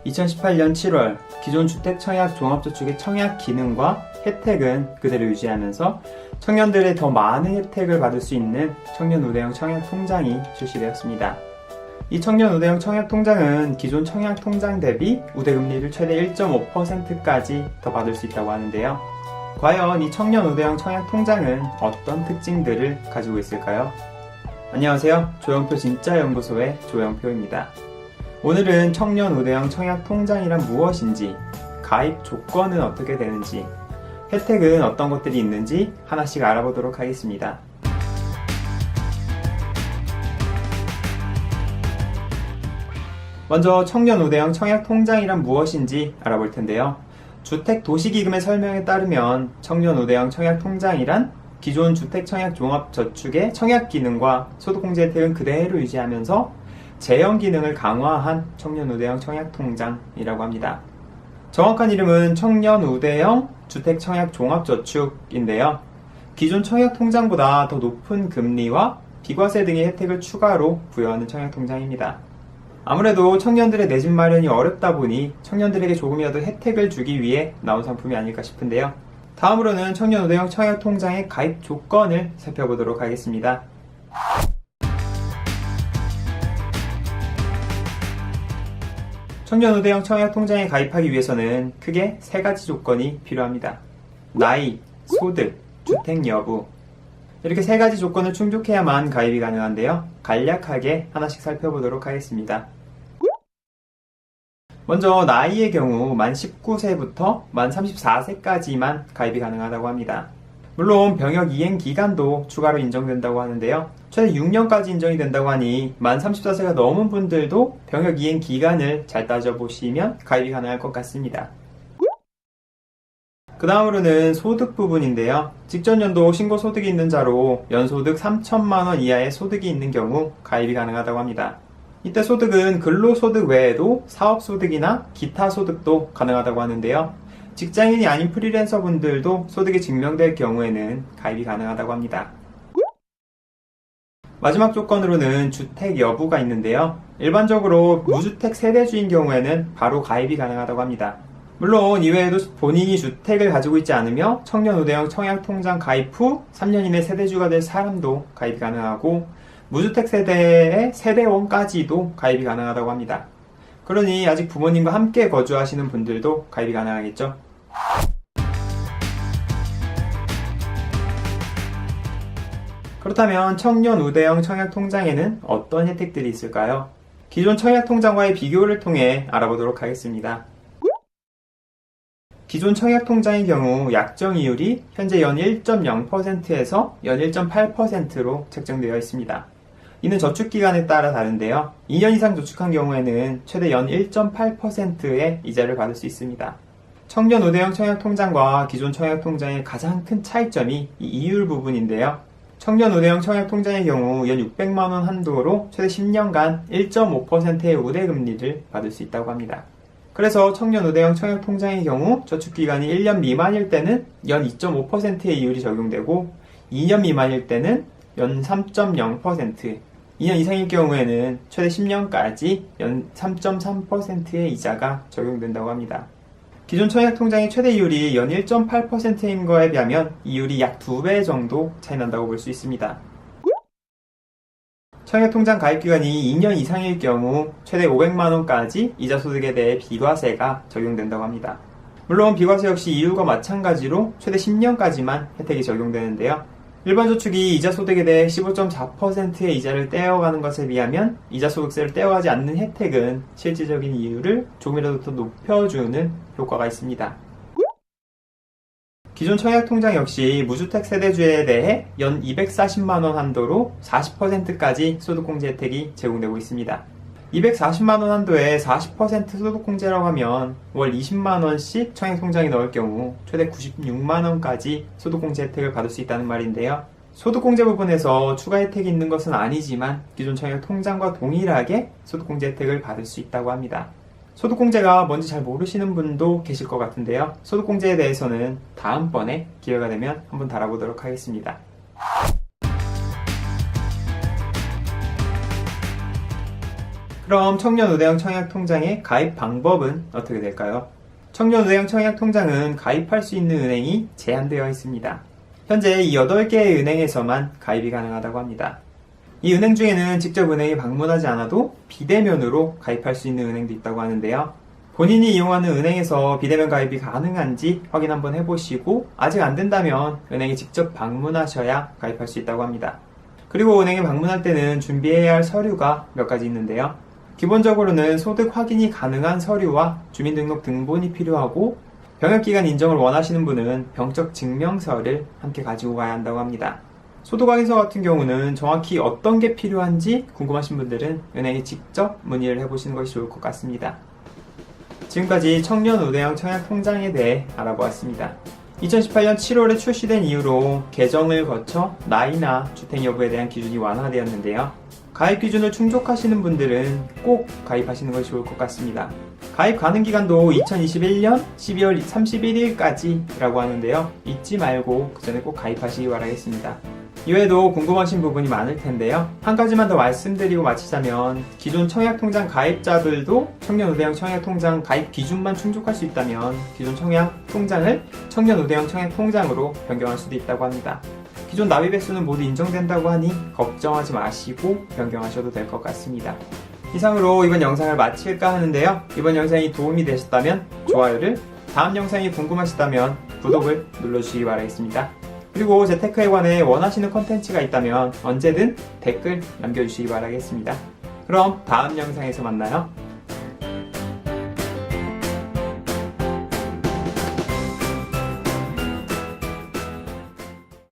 2018년 7월 기존 주택청약종합저축의 청약 기능과 혜택은 그대로 유지하면서 청년들의 더 많은 혜택을 받을 수 있는 청년 우대형 청약통장이 출시되었습니다. 이 청년 우대형 청약통장은 기존 청약통장 대비 우대금리를 최대 1.5%까지 더 받을 수 있다고 하는데요. 과연 이 청년 우대형 청약통장은 어떤 특징들을 가지고 있을까요? 안녕하세요. 조영표 진짜연구소의 조영표입니다. 오늘은 청년 우대형 청약통장이란 무엇인지, 가입 조건은 어떻게 되는지, 혜택은 어떤 것들이 있는지 하나씩 알아보도록 하겠습니다. 먼저 청년 우대형 청약통장이란 무엇인지 알아볼 텐데요. 주택도시기금의 설명에 따르면 청년 우대형 청약통장이란 기존 주택청약종합저축의 청약기능과 소득공제 혜택은 그대로 유지하면서 재형 기능을 강화한 청년 우대형 청약통장이라고 합니다. 정확한 이름은 청년 우대형 주택청약종합저축인데요. 기존 청약통장보다 더 높은 금리와 비과세 등의 혜택을 추가로 부여하는 청약통장입니다. 아무래도 청년들의 내 집 마련이 어렵다 보니 청년들에게 조금이라도 혜택을 주기 위해 나온 상품이 아닐까 싶은데요. 다음으로는 청년 우대형 청약통장의 가입 조건을 살펴보도록 하겠습니다. 청년 우대형 청약통장에 가입하기 위해서는 크게 세 가지 조건이 필요합니다. 나이, 소득, 주택 여부. 이렇게 세 가지 조건을 충족해야만 가입이 가능한데요. 간략하게 하나씩 살펴보도록 하겠습니다. 먼저 나이의 경우 만 19세부터 만 34세까지만 가입이 가능하다고 합니다. 물론 병역 이행 기간도 추가로 인정된다고 하는데요. 최대 6년까지 인정이 된다고 하니 만 34세가 넘은 분들도 병역 이행 기간을 잘 따져보시면 가입이 가능할 것 같습니다. 그 다음으로는 소득 부분인데요. 직전 연도 신고소득이 있는 자로 연소득 3천만원 이하의 소득이 있는 경우 가입이 가능하다고 합니다. 이때 소득은 근로소득 외에도 사업소득이나 기타 소득도 가능하다고 하는데요. 직장인이 아닌 프리랜서 분들도 소득이 증명될 경우에는 가입이 가능하다고 합니다. 마지막 조건으로는 주택 여부가 있는데요. 일반적으로 무주택 세대주인 경우에는 바로 가입이 가능하다고 합니다. 물론 이외에도 본인이 주택을 가지고 있지 않으며 청년 우대형 청약통장 가입 후 3년 이내 세대주가 될 사람도 가입이 가능하고 무주택 세대의 세대원까지도 가입이 가능하다고 합니다. 그러니 아직 부모님과 함께 거주하시는 분들도 가입이 가능하겠죠. 그렇다면 청년 우대형 청약통장에는 어떤 혜택들이 있을까요? 기존 청약통장과의 비교를 통해 알아보도록 하겠습니다. 기존 청약통장의 경우 약정이율이 현재 연 1.0%에서 연 1.8%로 책정되어 있습니다. 이는 저축기간에 따라 다른데요. 2년 이상 저축한 경우에는 최대 연 1.8%의 이자를 받을 수 있습니다. 청년 우대형 청약통장과 기존 청약통장의 가장 큰 차이점이 이 이율 부분인데요. 청년 우대형 청약통장의 경우 연 600만원 한도로 최대 10년간 1.5%의 우대금리를 받을 수 있다고 합니다. 그래서 청년 우대형 청약통장의 경우 저축기간이 1년 미만일 때는 연 2.5%의 이율이 적용되고 2년 미만일 때는 연 3.0%, 2년 이상일 경우에는 최대 10년까지 연 3.3%의 이자가 적용된다고 합니다. 기존 청약통장의 최대 이율이 연 1.8%인 거에 비하면 이율이 약 2배 정도 차이 난다고 볼 수 있습니다. 청약통장 가입기간이 2년 이상일 경우 최대 500만원까지 이자소득에 대해 비과세가 적용된다고 합니다. 물론 비과세 역시 이율과 마찬가지로 최대 10년까지만 혜택이 적용되는데요. 일반 저축이 이자소득에 대해 15.4%의 이자를 떼어가는 것에 비하면 이자소득세를 떼어가지 않는 혜택은 실질적인 이율을 조금이라도 더 높여주는 효과가 있습니다. 기존 청약통장 역시 무주택 세대주에 대해 연 240만원 한도로 40%까지 소득공제 혜택이 제공되고 있습니다. 240만원 한도에 40% 소득공제라고 하면 월 20만원씩 청약통장에 넣을 경우 최대 96만원까지 소득공제 혜택을 받을 수 있다는 말인데요. 소득공제 부분에서 추가 혜택이 있는 것은 아니지만 기존 청약통장과 동일하게 소득공제 혜택을 받을 수 있다고 합니다. 소득공제가 뭔지 잘 모르시는 분도 계실 것 같은데요. 소득공제에 대해서는 다음번에 기회가 되면 한번 다뤄보도록 하겠습니다. 그럼 청년우대형 청약통장의 가입 방법은 어떻게 될까요? 청년우대형 청약통장은 가입할 수 있는 은행이 제한되어 있습니다. 현재 이 8개의 은행에서만 가입이 가능하다고 합니다. 이 은행 중에는 직접 은행에 방문하지 않아도 비대면으로 가입할 수 있는 은행도 있다고 하는데요. 본인이 이용하는 은행에서 비대면 가입이 가능한지 확인 한번 해보시고 아직 안 된다면 은행에 직접 방문하셔야 가입할 수 있다고 합니다. 그리고 은행에 방문할 때는 준비해야 할 서류가 몇 가지 있는데요. 기본적으로는 소득 확인이 가능한 서류와 주민등록 등본이 필요하고 병역기간 인정을 원하시는 분은 병적 증명서를 함께 가지고 가야 한다고 합니다. 소득확인서 같은 경우는 정확히 어떤 게 필요한지 궁금하신 분들은 은행에 직접 문의를 해보시는 것이 좋을 것 같습니다. 지금까지 청년우대형 청약통장에 대해 알아보았습니다. 2018년 7월에 출시된 이후로 개정을 거쳐 나이나 주택 여부에 대한 기준이 완화되었는데요. 가입 기준을 충족하시는 분들은 꼭 가입하시는 것이 좋을 것 같습니다. 가입 가능 기간도 2021년 12월 31일까지라고 하는데요. 잊지 말고 그 전에 꼭 가입하시기 바라겠습니다. 이외에도 궁금하신 부분이 많을 텐데요. 한 가지만 더 말씀드리고 마치자면 기존 청약통장 가입자들도 청년우대형 청약통장 가입 기준만 충족할 수 있다면 기존 청약통장을 청년우대형 청약통장으로 변경할 수도 있다고 합니다. 기존 납입 횟수는 모두 인정된다고 하니 걱정하지 마시고 변경하셔도 될 것 같습니다. 이상으로 이번 영상을 마칠까 하는데요. 이번 영상이 도움이 되셨다면 좋아요를, 다음 영상이 궁금하시다면 구독을 눌러주시기 바라겠습니다. 그리고 재테크에 관해 원하시는 컨텐츠가 있다면 언제든 댓글 남겨주시기 바라겠습니다. 그럼 다음 영상에서 만나요.